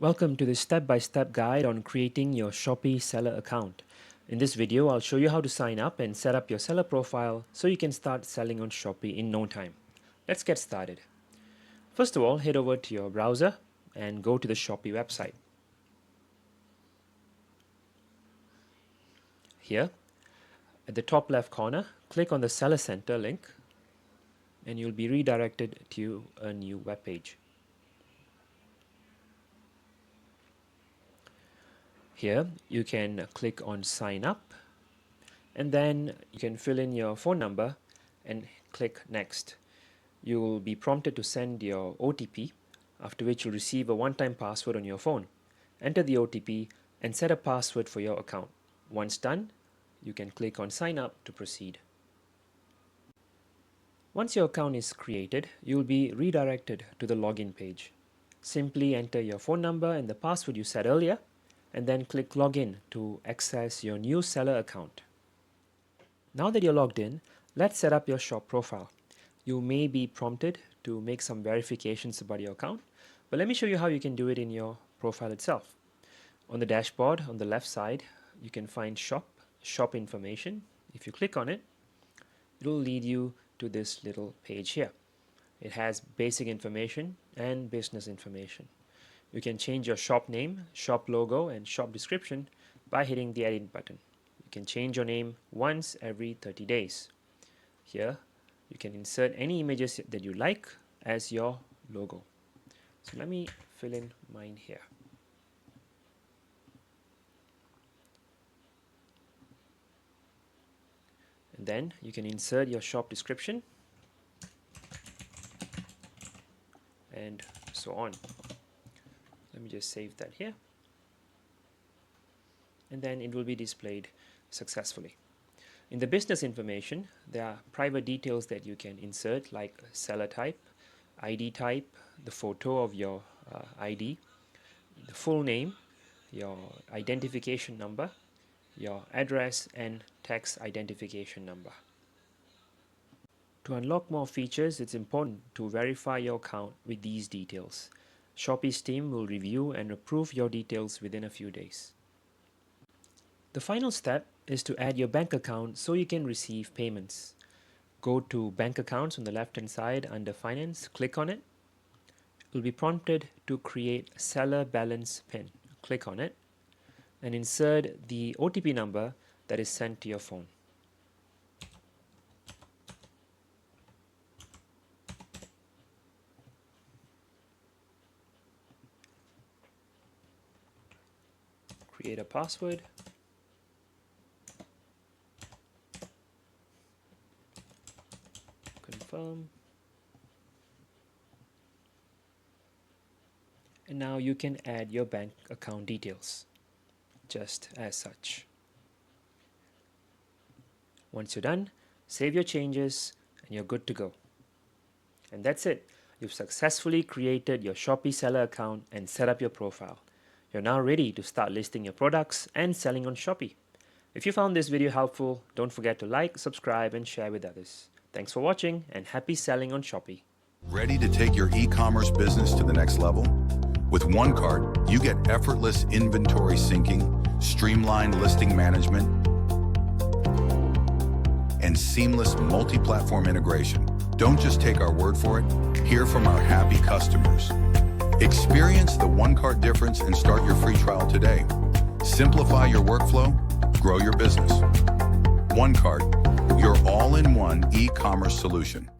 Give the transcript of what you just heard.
Welcome to this step-by-step guide on creating your Shopee Seller account. In this video, I'll show you how to sign up and set up your seller profile so you can start selling on Shopee in no time. Let's get started. First of all, head over to your browser and go to the Shopee website. Here, at the top left corner, click on the Seller Center link and you'll be redirected to a new web page. Here you can click on sign up and then you can fill in your phone number and click next. You will be prompted to send your OTP, after which you'll receive a one-time password on your phone. Enter the OTP and set a password for your account. Once done, you can click on sign up to proceed. Once your account is created, you will be redirected to the login page. Simply enter your phone number and the password you set earlier and then click login to access your new seller account. Now that you're logged in, let's set up your shop profile. You may be prompted to make some verifications about your account, but let me show you how you can do it in your profile itself. On the dashboard on the left side, you can find shop information. If you click on it, it will lead you to this little page here. It has basic information and business information. You can change your shop name, shop logo, and shop description by hitting the edit button. You can change your name once every 30 days. Here, you can insert any images that you like as your logo. So let me fill in mine here. And then you can insert your shop description and so on. Let me just save that here. And then it will be displayed successfully. In the business information, there are private details that you can insert like seller type, ID type, the photo of your ID, the full name, your identification number, your address, and tax identification number. To unlock more features, it's important to verify your account with these details. Shopee's team will review and approve your details within a few days. The final step is to add your bank account so you can receive payments. Go to Bank Accounts on the left-hand side under Finance, click on it. You'll be prompted to create Seller Balance PIN. Click on it and insert the OTP number that is sent to your phone. Create a password. Confirm. And now you can add your bank account details, just as such. Once you're done, save your changes and you're good to go. And that's it. You've successfully created your Shopee Seller account and set up your profile. You're now ready to start listing your products and selling on Shopee. If you found this video helpful, don't forget to like, subscribe, and share with others. Thanks for watching and happy selling on Shopee. Ready to take your e-commerce business to the next level? With OneCart, you get effortless inventory syncing, streamlined listing management, and seamless multi-platform integration. Don't just take our word for it, hear from our happy customers. Experience the OneCart difference and start your free trial today. Simplify your workflow, grow your business. OneCart, your all-in-one e-commerce solution.